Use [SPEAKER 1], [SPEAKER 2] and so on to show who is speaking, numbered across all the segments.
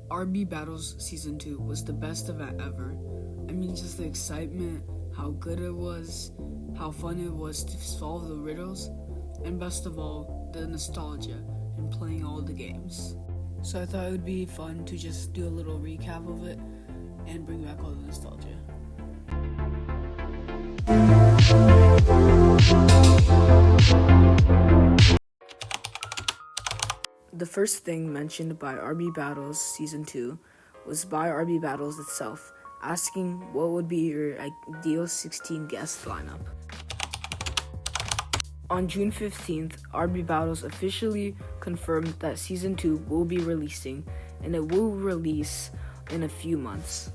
[SPEAKER 1] RB Battles Season 2 was the best event ever. I mean, just the excitement, how good it was, how fun it was to solve the riddles, and best of all, the nostalgia in playing all the games. So I thought it would be fun to just do a little recap of it and bring back all the nostalgia. The first thing mentioned by RB Battles Season 2 was by RB Battles itself, asking what would be your ideal 16 guest lineup. On June 15th, RB Battles officially confirmed that Season 2 will be releasing, and it will release in a few months.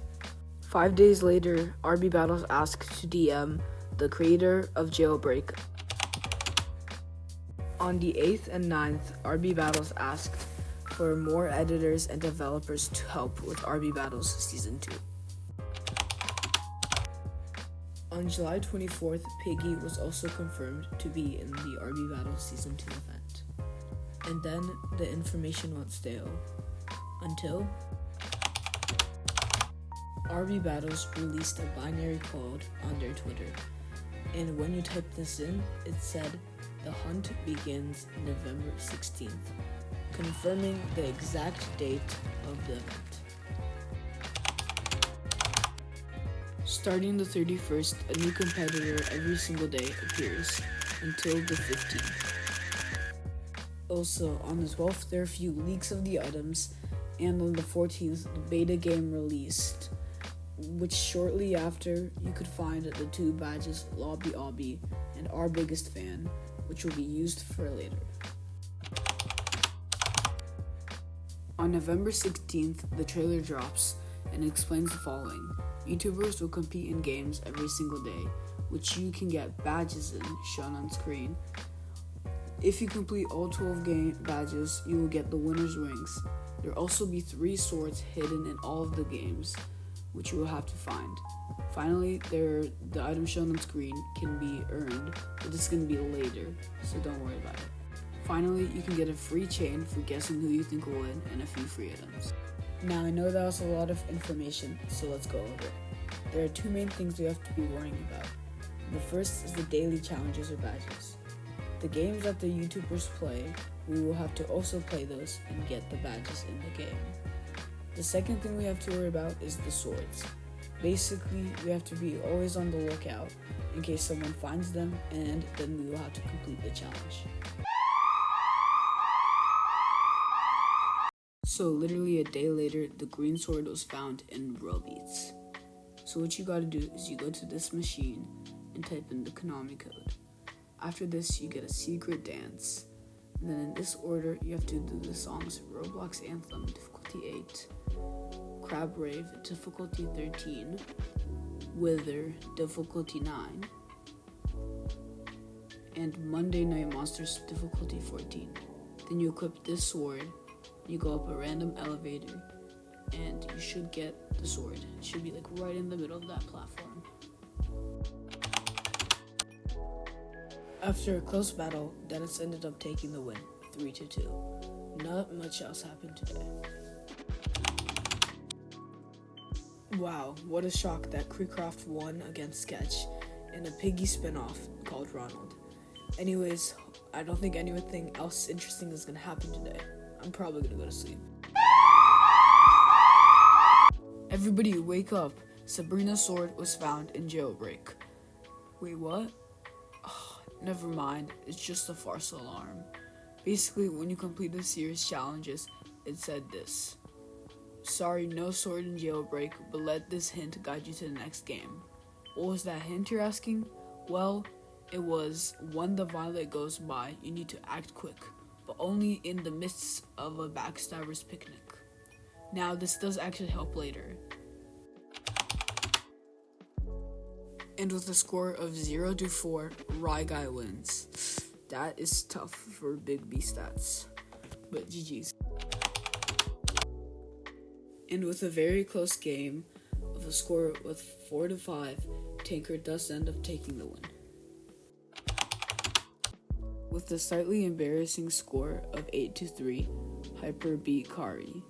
[SPEAKER 1] 5 days later, RB Battles asked to DM the creator of Jailbreak. On the 8th and 9th, RB Battles asked for more editors and developers to help with RB Battles Season 2. On July 24th, Piggy was also confirmed to be in the RB Battles Season 2 event. And then the information went stale. Until RB Battles released a binary code on their Twitter. And when you type this in, it said, "The hunt begins November 16th, confirming the exact date of the event. Starting the 31st, a new competitor every single day appears until the 15th. Also, on the 12th, there are a few leaks of the items, and on the 14th, the beta game released, which shortly after, you could find the two badges, Lobby Obby and Our Biggest Fan, which will be used for later. On November 16th, the trailer drops and explains the following. YouTubers will compete in games every single day, which you can get badges in, shown on screen. If you complete all 12 game badges, you will get the winner's rings. There will also be 3 swords hidden in all of the games, which you will have to find. Finally, the items shown on screen can be earned, but this is going to be later, so don't worry about it. Finally, you can get a free chain for guessing who you think will win and a few free items. Now, I know that was a lot of information, so let's go over it. There are 2 main things we have to be worrying about. The first is the daily challenges or badges. The games that the YouTubers play, we will have to also play those and get the badges in the game. The second thing we have to worry about is the swords. Basically, we have to be always on the lookout in case someone finds them, and then we will have to complete the challenge. So literally a day later, the green sword was found in Roblox. So what you gotta do is you go to this machine and type in the Konami code. After this, you get a secret dance. And then in this order, you have to do the songs Roblox Anthem, difficulty 8, Crab Rave, difficulty 13, Wither, difficulty 9, and Monday Night Monsters, difficulty 14. Then you equip this sword, you go up a random elevator, and you should get the sword. It should be like right in the middle of that platform. After a close battle, Dennis ended up taking the win, 3-2. Not much else happened today. Wow, what a shock that Creecraft won against Sketch in a Piggy spinoff called Ronald. Anyways, I don't think anything else interesting is gonna happen today. I'm probably gonna go to sleep. Everybody wake up. Sabrina's sword was found in Jailbreak. Wait, what? Oh, never mind, it's just a false alarm. Basically, when you complete the series challenges, it said this. Sorry, no sword in Jailbreak, but let this hint guide you to the next game. What was that hint, you're asking? Well, it was when the violet goes by, you need to act quick, but only in the midst of a backstabber's picnic. Now, this does actually help later. And with a score of 0-4, Rye Guy wins. That is tough for Big B stats, but GG's. And with a very close game of a score with 4-5, Tanker does end up taking the win. With a slightly embarrassing score of 8-3, Hyper beat Kari.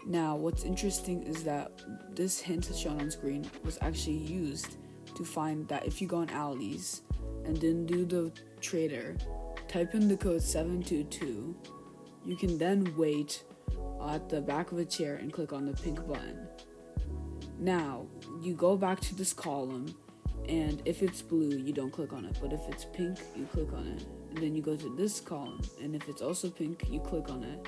[SPEAKER 1] Now, what's interesting is that this hint shown on screen was actually used to find that if you go on alleys and then do the trader, type in the code 722, you can then wait at the back of a chair and click on the pink button. Now, you go back to this column, and if it's blue, you don't click on it, but if it's pink, you click on it. And then you go to this column, and if it's also pink, you click on it.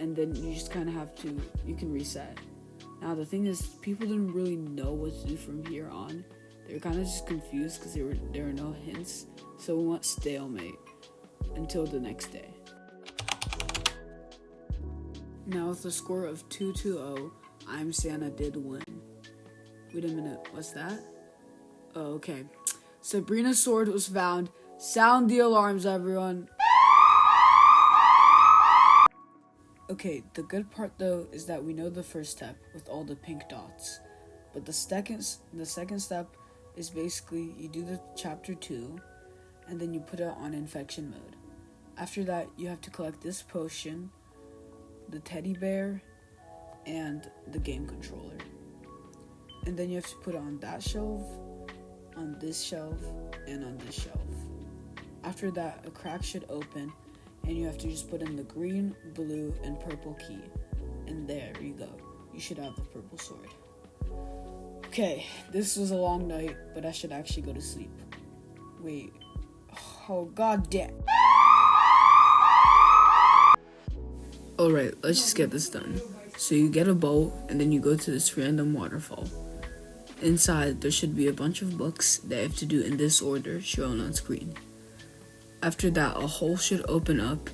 [SPEAKER 1] And then you just kind of have to, you can reset. Now the thing is, people didn't really know what to do from here on. They were kind of just confused because there were no hints. So we went stalemate until the next day. Now with a score of 2-0, I'm Santa did win. Wait a minute, what's that? Oh, okay. Sabrina's sword was found. Sound the alarms, everyone. Okay, the good part though is that we know the first step with all the pink dots. But the second step is basically you do the chapter 2 and then you put it on infection mode. After that, you have to collect this potion, the teddy bear, and the game controller. And then you have to put it on that shelf, on this shelf, and on this shelf. After that, a crack should open, and you have to just put in the green, blue, and purple key. And there you go. You should have the purple sword. Okay, this was a long night, but I should actually go to sleep. Wait. Oh, god damn. Alright, let's just get this done. So you get a boat, and then you go to this random waterfall. Inside, there should be a bunch of books that you have to do in this order shown on screen. After that, a hole should open up,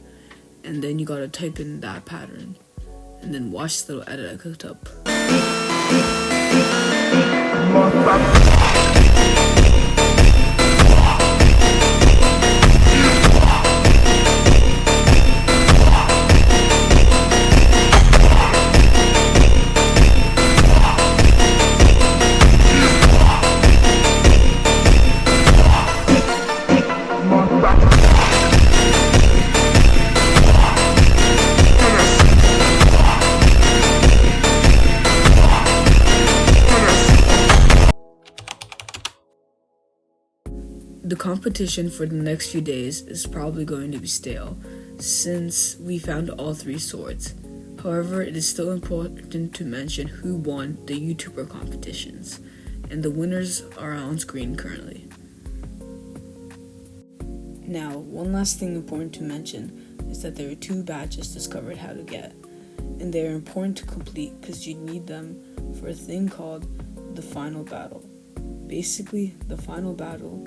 [SPEAKER 1] and then you gotta type in that pattern. And then watch the little edit I cooked up. The competition for the next few days is probably going to be stale, since we found all 3 swords. However, it is still important to mention who won the YouTuber competitions, and the winners are on screen currently. Now, one last thing important to mention is that there are 2 badges discovered how to get, and they are important to complete because you need them for a thing called the final battle. Basically, the final battle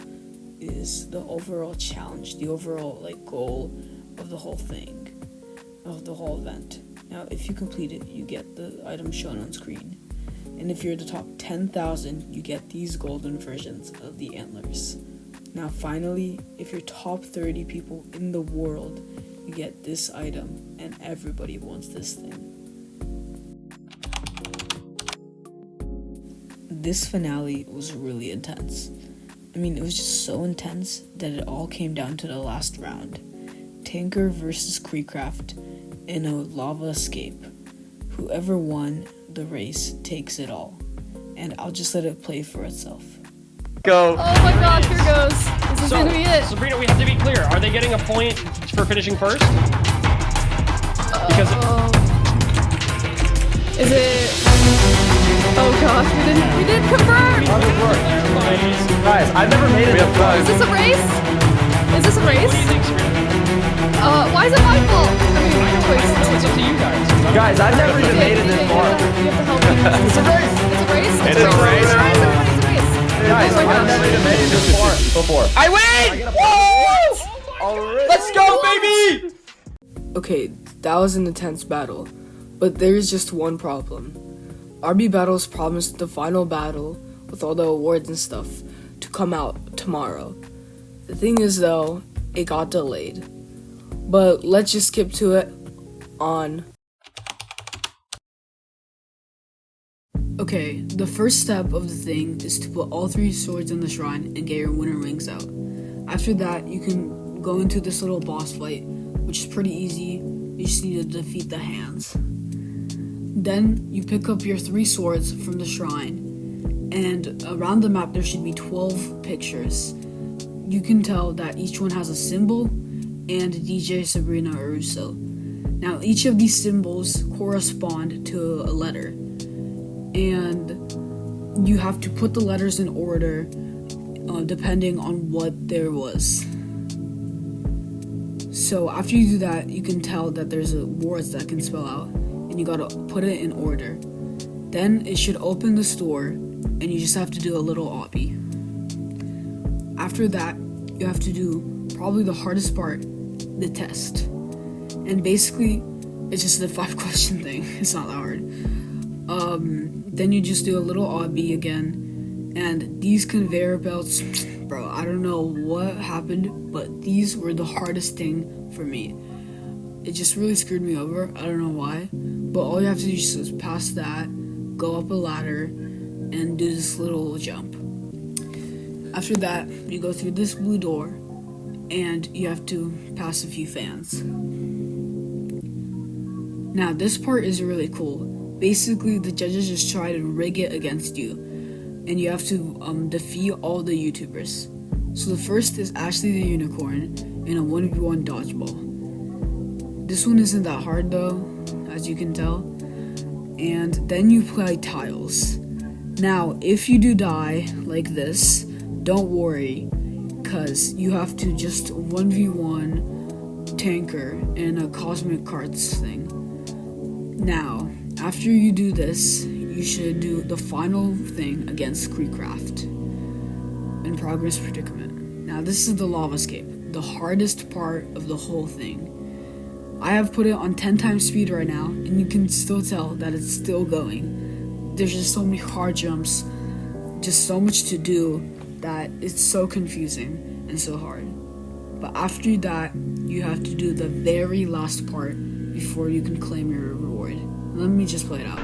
[SPEAKER 1] is the overall challenge, the overall goal of the whole thing, of the whole event. Now, if you complete it, you get the item shown on screen. And if you're the top 10,000, you get these golden versions of the antlers. Now, finally, if you're top 30 people in the world, you get this item, and everybody wants this thing. This finale was really intense. I mean, it was just so intense that it all came down to the last round. Tanker versus Creecraft in a lava escape. Whoever won the race takes it all. And I'll just let it play for itself.
[SPEAKER 2] Go.
[SPEAKER 3] Oh my gosh, here goes. This is gonna be it.
[SPEAKER 2] Sabrina, we have to be clear. Are they getting a point for finishing first? Because
[SPEAKER 3] is it? Oh gosh, we didn't confirm.
[SPEAKER 2] Guys, I've never made it this far.
[SPEAKER 3] Is this a race? Is this a race?
[SPEAKER 2] What do you think, Sabrina?
[SPEAKER 3] Why is it my fault? I mean, your choice.
[SPEAKER 2] No, it's up to you guys.
[SPEAKER 4] Guys, I've never even made it this far.
[SPEAKER 3] You have to help me. It's a race. It's a race.
[SPEAKER 4] It is a race.
[SPEAKER 3] It's a race. Everybody's a race.
[SPEAKER 4] Guys,
[SPEAKER 3] Oh my
[SPEAKER 4] I've
[SPEAKER 3] gosh.
[SPEAKER 4] never even made it this far before.
[SPEAKER 2] I win!
[SPEAKER 4] Already?
[SPEAKER 2] Let's go, baby!
[SPEAKER 1] Okay, that was an intense battle, but there's just one problem. RB Battles promised the final battle, with all the awards and stuff, to come out tomorrow. The thing is though, it got delayed. But let's just skip to it on... Okay, the first step of the thing is to put all 3 swords in the shrine and get your winner rings out. After that, you can go into this little boss fight, which is pretty easy. You just need to defeat the hands. Then you pick up your 3 swords from the shrine, and around the map there should be 12 pictures. You can tell that each one has a symbol and DJ Sabrina Aruso. Now each of these symbols correspond to a letter, and you have to put the letters in order depending on what there was. So after you do that, you can tell that there's words that can spell out, and you gotta put it in order. Then it should open the store, and you just have to do a little obby. After that, you have to do probably the hardest part, the test. And basically, it's just the 5-question thing. It's not that hard. Then you just do a little obby again, and these conveyor belts, bro, I don't know what happened, but these were the hardest thing for me. It just really screwed me over. I don't know why, but all you have to do is pass that, go up a ladder, and do this little jump. After that, you go through this blue door, and you have to pass a few fans. Now, this part is really cool. Basically, the judges just try to rig it against you, and you have to defeat all the YouTubers. So the first is Ashley the Unicorn in a 1v1 dodgeball. This one isn't that hard though, as you can tell. And then you play tiles. Now, if you do die like this, don't worry, cause you have to just 1v1 tanker in a cosmic cards thing. Now, after you do this, you should do the final thing against Creekcraft in Progress Predicament. Now, this is the lavascape, the hardest part of the whole thing. I have put it on 10 times speed right now, and you can still tell that it's still going. There's just so many hard jumps, just so much to do that it's so confusing and so hard. But after that, you have to do the very last part before you can claim your reward. Let me just play it out.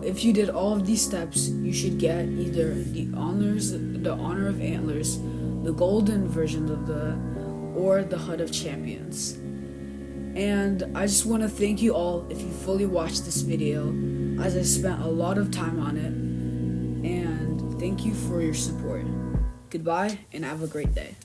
[SPEAKER 1] If you did all of these steps, you should get either the Honor of Antlers, the golden version of or the Hut of Champions. And I just want to thank you all if you fully watched this video, as I spent a lot of time on it, and thank you for your support. Goodbye, and have a great day.